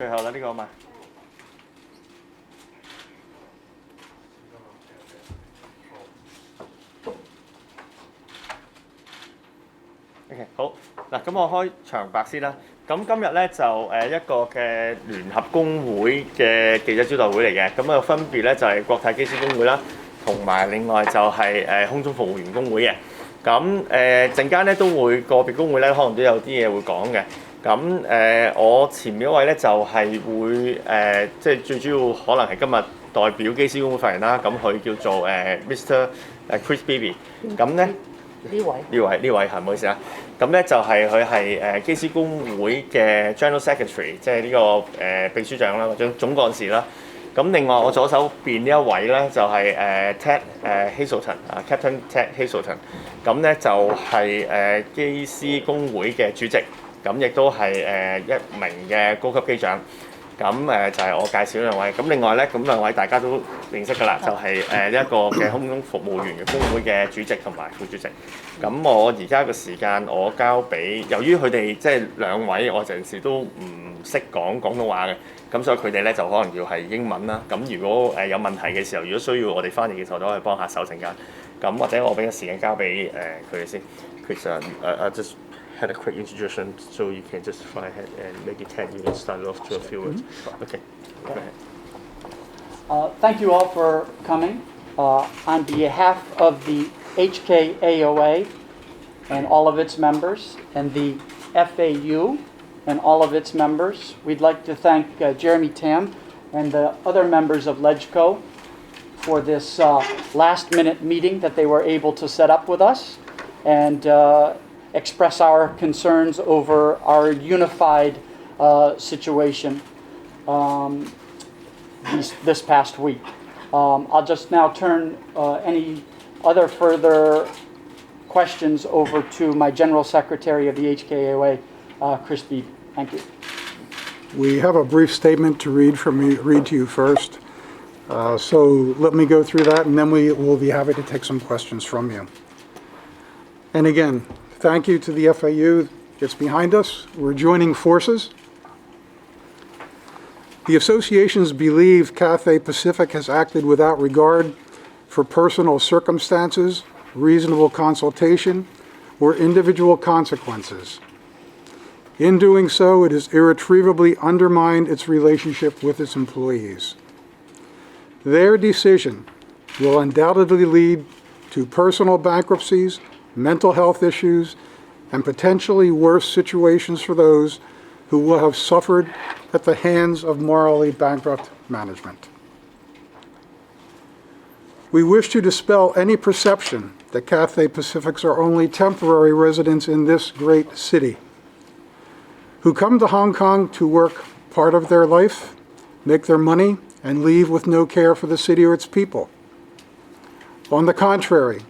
最後啦，呢個嘛。OK， 好嗱，咁我開場白先啦。咁今日咧就一個嘅聯合工會嘅記者招待會嚟嘅，咁啊分別咧就係國泰機師工會啦，同埋另外就係空中服務員工會嘅。咁陣間咧都會個別工會咧可能都有啲嘢會講嘅。咁我前面嗰位咧就係會即係最主要可能係今日代表機師工會發言啦。咁佢叫做Mr. Chris Beebe。咁咧呢位係唔好意思啊。咁咧就係佢係機師工會嘅 General Secretary， 即係呢個秘書長啦，或者總幹事啦。咁另外我左手邊呢一位咧就係Ted Hazelton 啊 Captain Ted Hazelton。咁咧就係機師工會嘅主席。咁亦都係一名嘅高級機長，咁就係我介紹兩位。咁另外咧，咁兩位大家都認識㗎啦，就係一個嘅空中服務員嘅工會嘅主席同埋副主席。咁我而家嘅時間我交俾，由於佢哋即係兩位，我陣時都唔識講廣東話嘅，咁所以佢哋咧就可能要係英文啦。咁如果有問題嘅時候，如果需要我哋翻譯嘅時候，都可以幫下手陣間。咁或者我俾個時間交俾佢哋先。其實just had a quick introduction, so you can just fly ahead and make it 10 minutes, start off to a few words. Okay, go ahead. Thank you all for coming. On behalf of the HKAOA and all of its members, and the FAU and all of its members, we'd like to thank Jeremy Tam and the other members of LegCo for this last-minute meeting that they were able to set up with us, and express our concerns over our unified situation this past week. I'll just now turn any other further questions over to my General Secretary of the HKAOA, Chris Beebe. Thank you. We have a brief statement to read to you first. So let me go through that, and then we will be happy to take some questions from you. And again, thank you to the FAU. It's behind us. We're joining forces. The associations believe Cathay Pacific has acted without regard for personal circumstances, reasonable consultation, or individual consequences. In doing so, it has irretrievably undermined its relationship with its employees. Their decision will undoubtedly lead to personal bankruptcies, mental health issues, and potentially worse situations for those who will have suffered at the hands of morally bankrupt management. We wish to dispel any perception that Cathay Pacifics are only temporary residents in this great city, who come to Hong Kong to work part of their life, make their money, and leave with no care for the city or its people. On the contrary,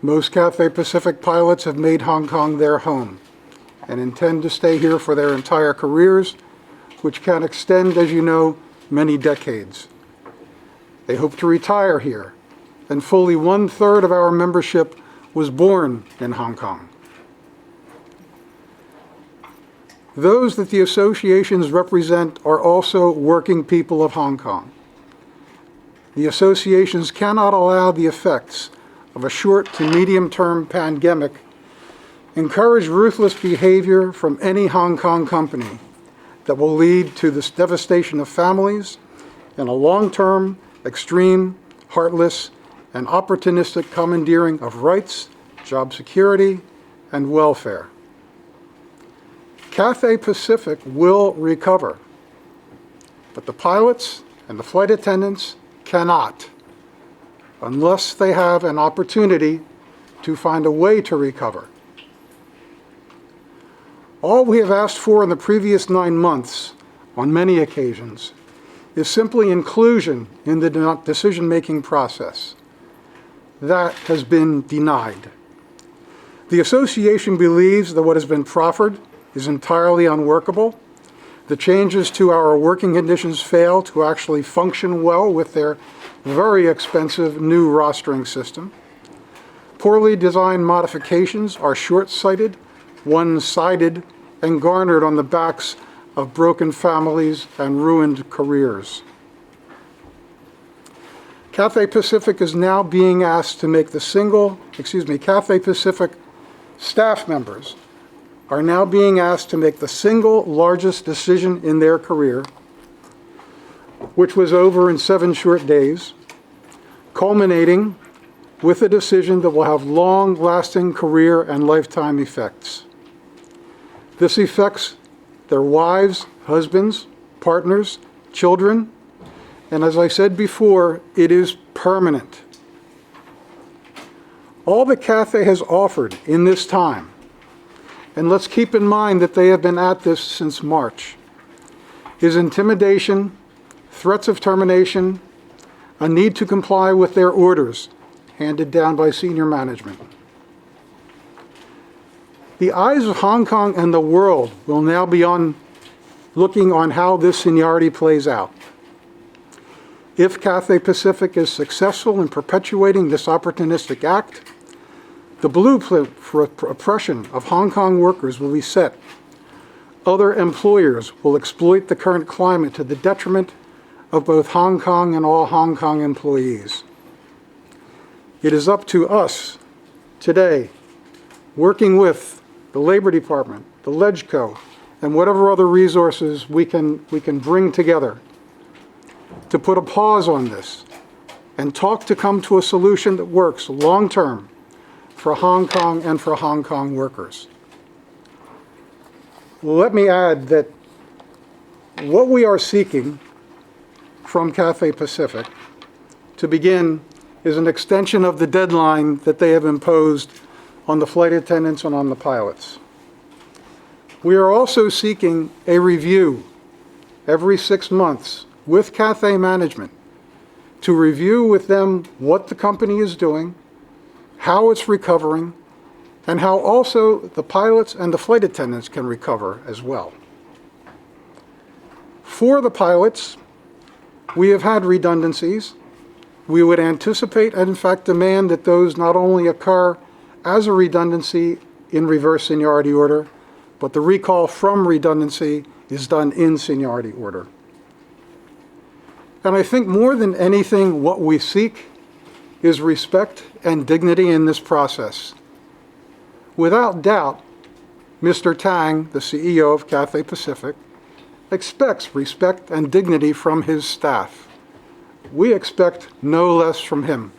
most Cathay Pacific pilots have made Hong Kong their home and intend to stay here for their entire careers, which can extend, as you know, many decades. They hope to retire here, and fully 1/3 of our membership was born in Hong Kong. Those that the associations represent are also working people of Hong Kong. The associations cannot allow the effects of a short to medium-term pandemic encourage ruthless behavior from any Hong Kong company that will lead to the devastation of families and a long-term, extreme, heartless, and opportunistic commandeering of rights, job security, and welfare. Cathay Pacific will recover, but the pilots and the flight attendants cannot, unless they have an opportunity to find a way to recover. All we have asked for in the previous 9 months, on many occasions, is simply inclusion in the decision-making process. That has been denied. The association believes that what has been proffered is entirely unworkable. The changes to our working conditions fail to actually function well with their very expensive new rostering system. Poorly designed modifications are short-sighted, one-sided, and garnered on the backs of broken families and ruined careers. Cathay Pacific is now being asked to make Cathay Pacific staff members are now being asked to make the single largest decision in their career, which was over in 7 short days, culminating with a decision that will have long-lasting career and lifetime effects. This affects their wives, husbands, partners, children, and as I said before, it is permanent. All that Cathay has offered in this time, and let's keep in mind that they have been at this since March, is intimidation, threats of termination, a need to comply with their orders handed down by senior management. The eyes of Hong Kong and the world will now be looking on how this seniority plays out. If Cathay Pacific is successful in perpetuating this opportunistic act, the blueprint for oppression of Hong Kong workers will be set. Other employers will exploit the current climate to the detriment of both Hong Kong and all Hong Kong employees. It is up to us today, working with the Labor Department, the LegCo, and whatever other resources we can bring together to put a pause on this and talk to come to a solution that works long-term for Hong Kong and for Hong Kong workers. Let me add that what we are seeking from Cathay Pacific, to begin, is an extension of the deadline that they have imposed on the flight attendants and on the pilots. We are also seeking a review every 6 months with Cathay management to review with them what the company is doing, how it's recovering, and how also the pilots and the flight attendants can recover as well. For the pilots, we have had redundancies. We would anticipate and in fact demand that those not only occur as a redundancy in reverse seniority order, but the recall from redundancy is done in seniority order. And I think more than anything, what we seek is respect and dignity in this process. Without doubt, Mr. Tang, the CEO of Cathay Pacific, expects respect and dignity from his staff. We expect no less from him.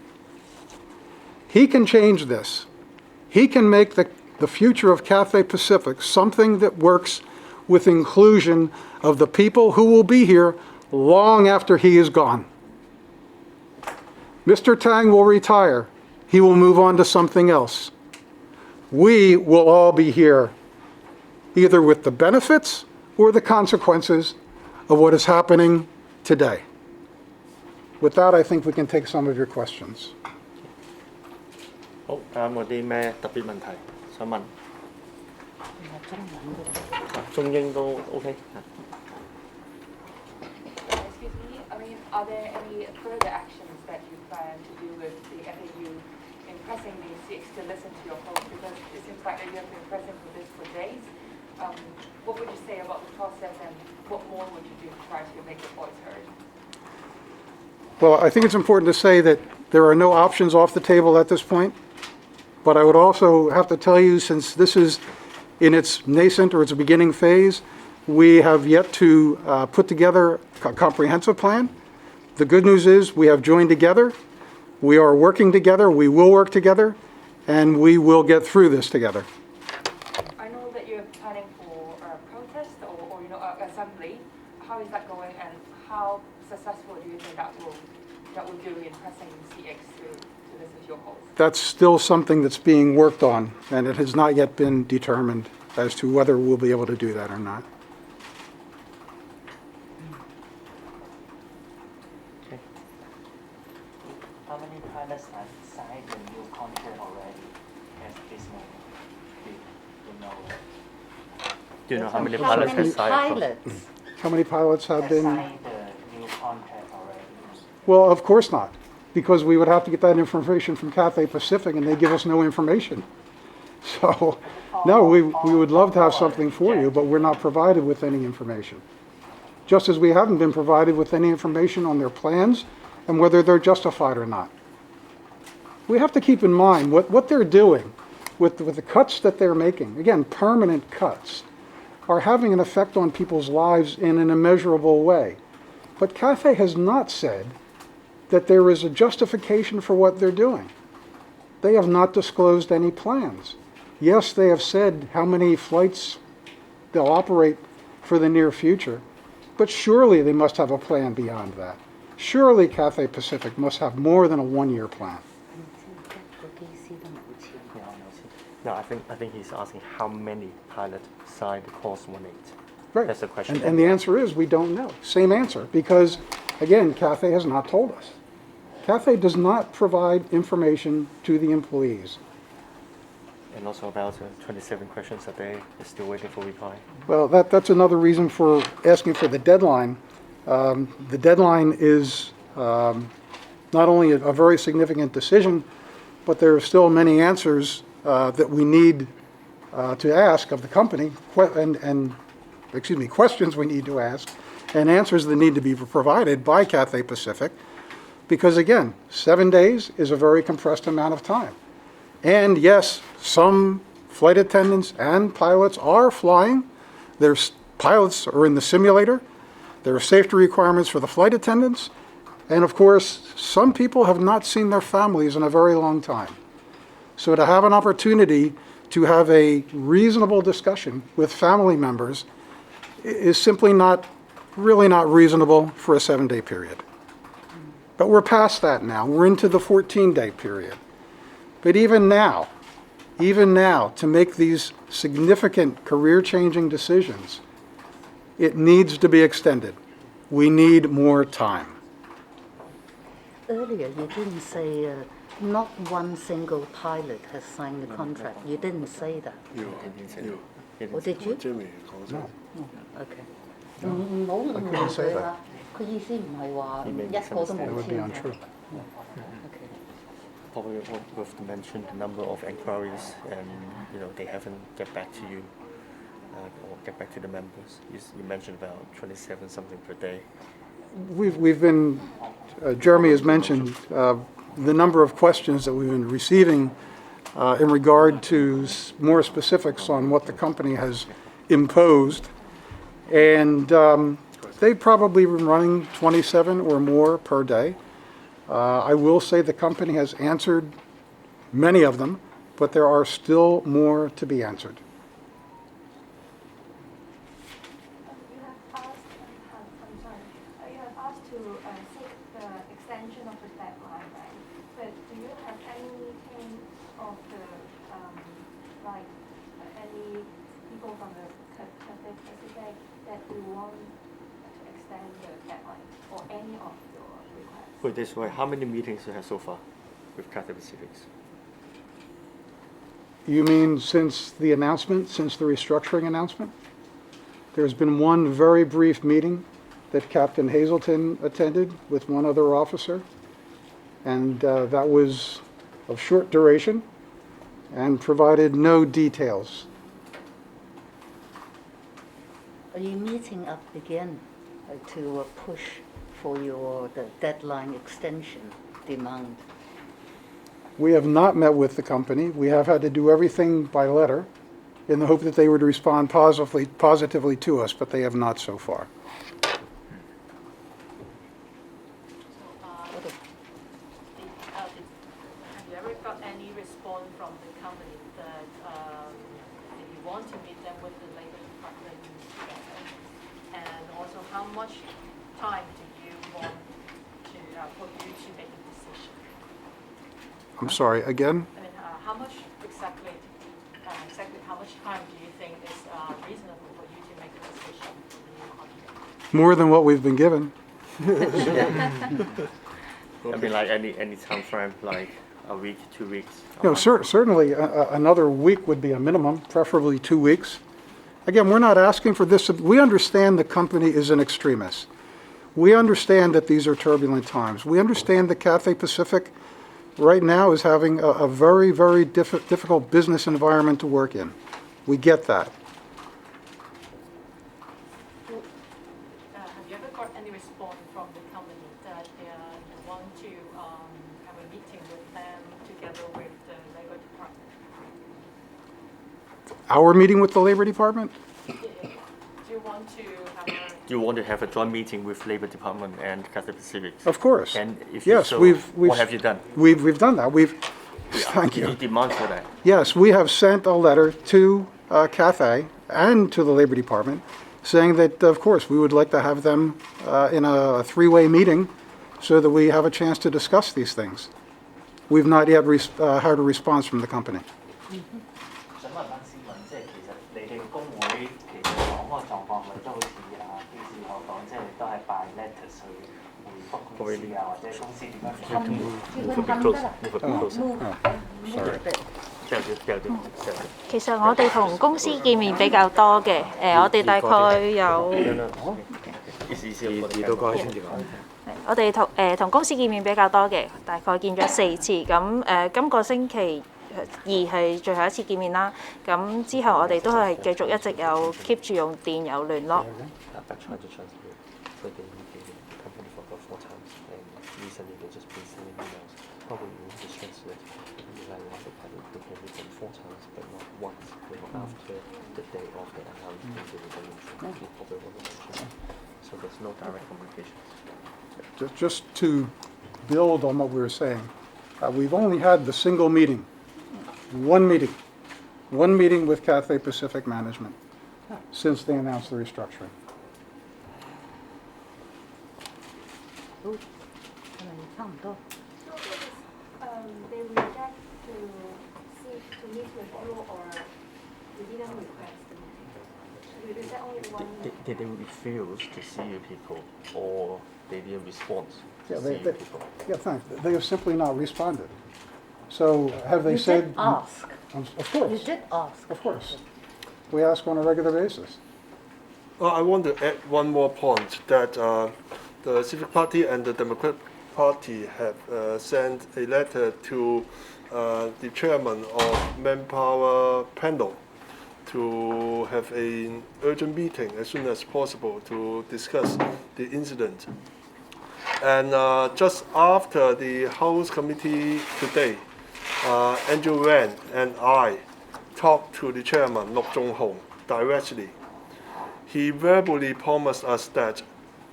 He can change this. He can make the future of Cathay Pacific something that works with inclusion of the people who will be here long after he is gone. Mr. Tang will retire. He will move on to something else. We will all be here, either with the benefits or the consequences of what is happening today. With that, I think we can take some of your questions. 好，睇下有冇啲咩特別問題想問？中英都 OK。 Excuse me, I mean, are there any further actions that you plan to do with the FAU in pressing the CX to listen to your calls? Because it seems like that you have been pressing for this for days. What would you say about the process, and what more would you do to try to make your voice heard? Well, I think it's important to say that there are no options off the table at this point. But I would also have to tell you, since this is in its nascent or its beginning phase, we have yet to put together a comprehensive plan. The good news is we have joined together. We are working together. We will work together, and we will get through this together. I know that you're planning for a protest or assembly. How is that going, and how successful do you think that will do in pressing CX to listen to your calls? That's still something that's being worked on, and it has not yet been determined as to whether we'll be able to do that or not. How many pilots have signed the new contract already at this moment? Do you know? Do you know how many pilots have signed? How many pilots have been? Signed the new contract already? Well, of course not, because we would have to get that information from Cathay Pacific, and they give us no information. So, no, we would love to have something for you, but we're not provided with any information. Just as we haven't been provided with any information on their plans and whether they're justified or not. We have to keep in mind what they're doing with the cuts that they're making, again, permanent cuts, are having an effect on people's lives in an immeasurable way. But Cathay has not said that there is a justification for what they're doing. They have not disclosed any plans. Yes, they have said how many flights they'll operate for the near future, but surely they must have a plan beyond that. Surely Cathay Pacific must have more than a one-year plan. No, I think he's asking how many pilots signed Clause 1.8. Right. That's the question. And the answer is we don't know. Same answer, because, again, Cathay has not told us. Cathay does not provide information to the employees. And also about 27 questions a day is still waiting for reply. Well, that's another reason for asking for the deadline. The deadline is not only a very significant decision, but there are still many answers that we need to ask of the company, questions we need to ask, and answers that need to be provided by Cathay Pacific, because again, 7 days is a very compressed amount of time. And yes, some flight attendants and pilots are flying. Pilots are in the simulator. There are safety requirements for the flight attendants. And of course, some people have not seen their families in a very long time. So to have an opportunity to have a reasonable discussion with family members is simply really not reasonable for a 7-day period. But we're past that now. We're into the 14-day period. But even now, to make these significant career-changing decisions, it needs to be extended. We need more time. Earlier, you didn't say not one single pilot has signed the contract. You didn't say that. Or did you? No. Okay. couldn't say that. 佢意思唔係話一個都冇 It would be 簽嘅。 untrue. Okay. Probably with the mentioned number of inquiries, and they haven't get back to you or get back to the members. You mentioned about 27 something per day. We've been, Jeremy has mentioned the number of questions that we've been receiving in regard to more specifics on what the company has imposed. And they've probably been running 27 or more per day. I will say the company has answered many of them, but there are still more to be answered. You have asked to seek the extension of the deadline, right? But do you have anything of the, any people from the Cathay Pacific that you want to extend the deadline or any of your requests? Put it this way, how many meetings you have so far with Cathay Pacific? You mean since the announcement, since the restructuring announcement? There's been one very brief meeting that Captain Hazelton attended with one other officer, and that was of short duration and provided no details. Are you meeting up again to push for the deadline extension demand? We have not met with the company. We have had to do everything by letter in the hope that they would respond positively to us, but they have not so far. Have you ever got any response from the company that you want to meet them with the labor department? And also, how much time do you want for you to make a decision? I'm sorry, again? I mean, how much exactly how much time do you think is reasonable for you to make a decision for the new contract? More than what we've been given. I mean, like any time frame, like a week, 2 weeks. a No, month? certainly another week would be a minimum, preferably 2 weeks. Again, we're not asking for this. We understand the company is an extremist. We understand that these are turbulent times. We understand that Cathay Pacific right now is having a very, very difficult business environment to work in. We get that. Have you ever got any response from the company that they want to have a meeting with them together with the Labor Department? Our meeting with the Labor Department? Do you want to have a You want to have a joint meeting with Labor Department and Cathay Pacific? Of course. And if Yes, so, we've- what have you done? We've done that. Thank Did you you. demand for that? Yes, we have sent a letter to Cathay and to the Labor Department saying that, of course, we would like to have them in a three-way meeting so that we have a chance to discuss these things. We've not yet had a response from the company. 想問翻先問，即係其實你哋個工會其實講嗰個狀況，咪都好似機師口講，即係都係 by letters 去回覆公司啊，或者公司點樣處理？ Move a bit closer. Move a bit closer. 其實我哋同公司見面比較多嘅，我哋大概有我哋同公司見面比較多嘅，大概見咗4次。咁今個星期2係最後一次見面啦。咁之後我哋都係繼續一直有 keep 住用電郵聯絡。So there's no direct communication. Just to build on what we were saying, we've only had the single meeting, one meeting with Cathay Pacific management since they announced the restructuring. 差唔多。 They reject to meet with you, or they didn't request the meeting. Is that only one? Did they refuse to see you people, or they didn't respond to Yeah, see you people? Yeah, thanks. They have simply not responded. So have they You said? did ask. Of You course, did ask. of course. We ask on a regular basis. Well, I want to add one more point that the Civic Party and the Democratic Party have sent a letter to the chairman of Manpower Panel to have an urgent meeting as soon as possible to discuss the incident. And just after the House Committee today, Andrew Wan and I talked to the chairman, Lok Jong-hong, directly. He verbally promised us that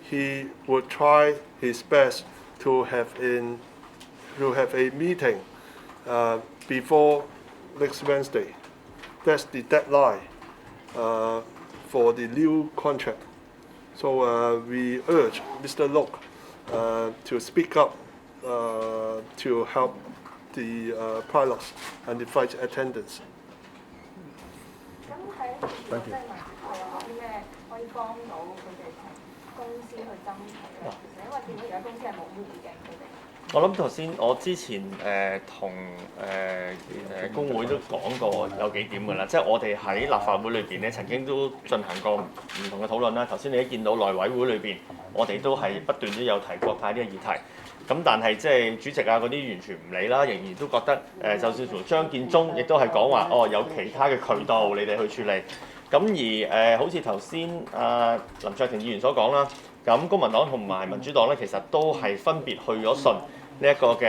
he would try his best to have a meeting before next Wednesday. That's the deadline for the new contract. So we urge Mr. Lok to speak up to help the pilots and the flight attendants. 咁喺即係民係有冇啲咩可以幫到佢哋同公司去爭取咧？其實因為見到而家公司係冇意見佢哋。我諗頭先我之前同工會都講過有幾點㗎啦，即係我哋喺立法會裏邊咧曾經都進行過唔同嘅討論啦。頭先你一見到內委會裏邊，我哋都係不斷都有提國泰呢個議題。咁但係即係主席啊嗰啲完全唔理啦，仍然都覺得就算同張建宗亦都係講話有其他嘅渠道你哋去處理。咁而好似頭先林卓廷議員所講啦，咁公民黨同埋民主黨咧其實都係分別去咗信呢一個嘅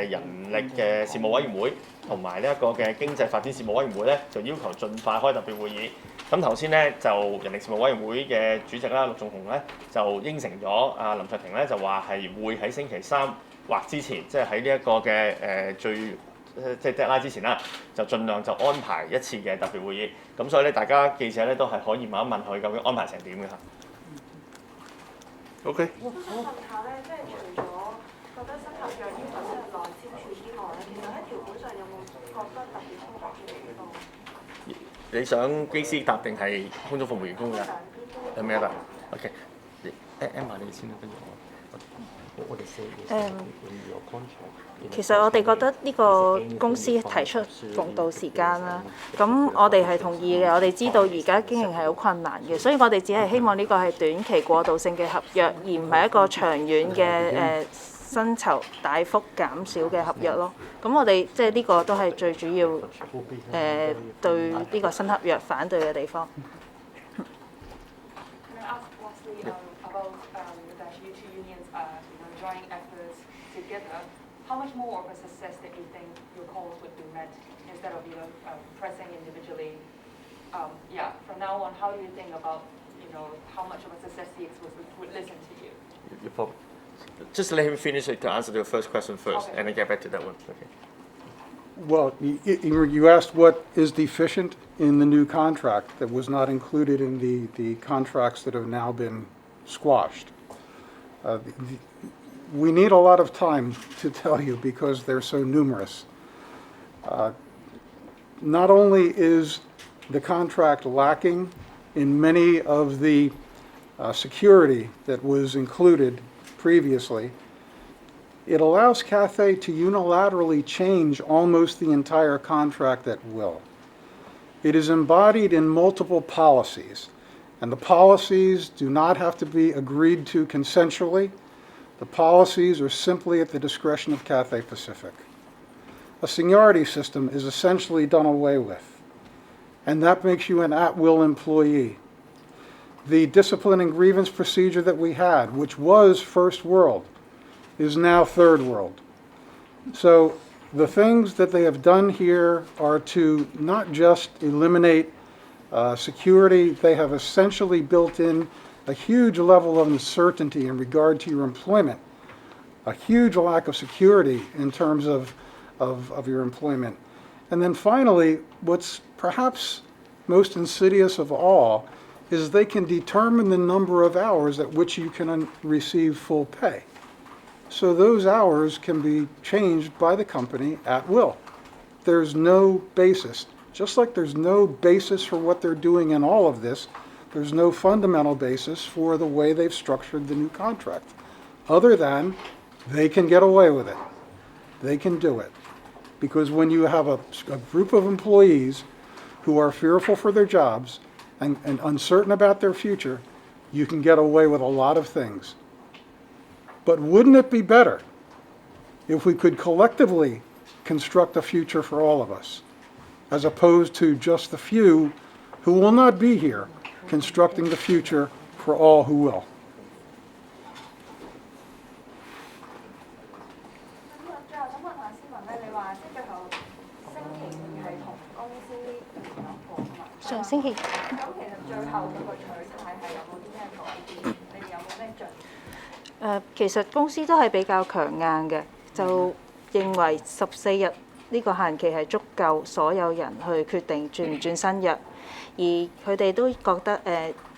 人力嘅事務委員會同埋呢一個嘅經濟發展事務委員會咧，就要求盡快開特別會議。咁頭先咧就人力事務委員會嘅主席啦，陸頌雄咧就應承咗林卓廷咧就話係會喺星期3或之前，即係喺呢一個嘅即係 deadline 之前啦，就盡量就安排一次嘅特別會議。咁所以咧，大家記者咧都係可以問一問佢究竟安排成點嘅嚇。OK。我想問下咧，即係除咗覺得新合約要求即係內簽署之外咧，其實喺條款上有冇覺得特別衝突嘅地方？你想機師答定係空中服務員工㗎？有咩答 ？OK， Emma 你先啦，跟住我哋其實我哋覺得呢個公司提出共度時間啦，咁我哋係同意嘅。我哋知道而家經營係好困難嘅，所以我哋只係希望呢個係短期過渡性嘅合約，而唔係一個長遠嘅薪酬大幅減少嘅合約咯。咁我哋即係呢個都係最主要對呢個新合約反對嘅地方。Can I ask lastly about that you two unions are joining efforts together? How much more of a success that you think your cause would be met instead of pressing individually? From now on, how do you think about how much of a success the experts would listen to you? Just let him finish it to answer the first question first, and then get back to that one. Okay. Well, you asked what is deficient in the new contract that was not included in the contracts that have now been squashed. We need a lot of time to tell you because they're so numerous. Not only is the contract lacking in many of the security that was included previously, it allows Cathay to unilaterally change almost the entire contract at will. It is embodied in multiple policies, and the policies do not have to be agreed to consensually. The policies are simply at the discretion of Cathay Pacific. A seniority system is essentially done away with, and that makes you an at-will employee. The discipline and grievance procedure that we had, which was first world, is now third world. So the things that they have done here are to not just eliminate security, they have essentially built in a huge level of uncertainty in regard to your employment, a huge lack of security in terms of your employment. And then finally, what's perhaps most insidious of all is they can determine the number of hours at which you can receive full pay. So those hours can be changed by the company at will. There's no basis. Just like there's no basis for what they're doing in all of this, there's no fundamental basis for the way they've structured the new contract, other than they can get away with it. They can do it. Because when you have a group of employees who are fearful for their jobs and uncertain about their future, you can get away with a lot of things. But wouldn't it be better if we could collectively construct a future for all of us, as opposed to just the few who will not be here constructing the future for all who will? 最後想問下思文咧，你話即係最後星期二係同公司聯合過㗎嘛？上星期咁其實最後個取態係有冇啲咩改變？你哋有冇咩進展？其實公司都係比較強硬嘅，就認為14日呢個限期係足夠所有人去決定轉唔轉新約，而佢哋都覺得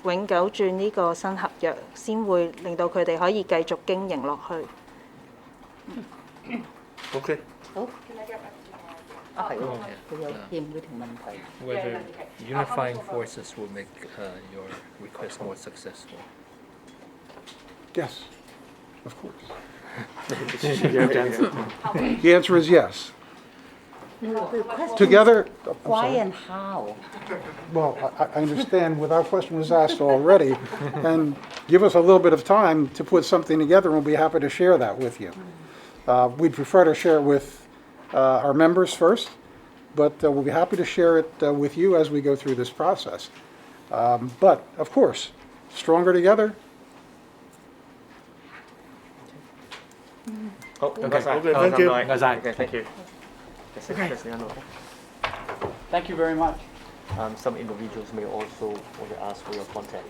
永久轉呢個新合約先會令到佢哋可以繼續經營落去。Okay. 好。啊係喎，佢有欠嗰條問題。Whether unifying forces will make your request more successful. Yes, of course. The answer is yes. The question Together, is why and how? well, I understand without question was asked already, and give us a little bit of time to put something together, and we'll be happy to share that with you. We'd prefer to share it with our members first, but we'll be happy to share it with you as we go through this process. But, of course, stronger together. 好，唔該晒， Okay, thank you. 唔該晒，thank you。 Thank you very much. Some individuals may also want to ask for your contact.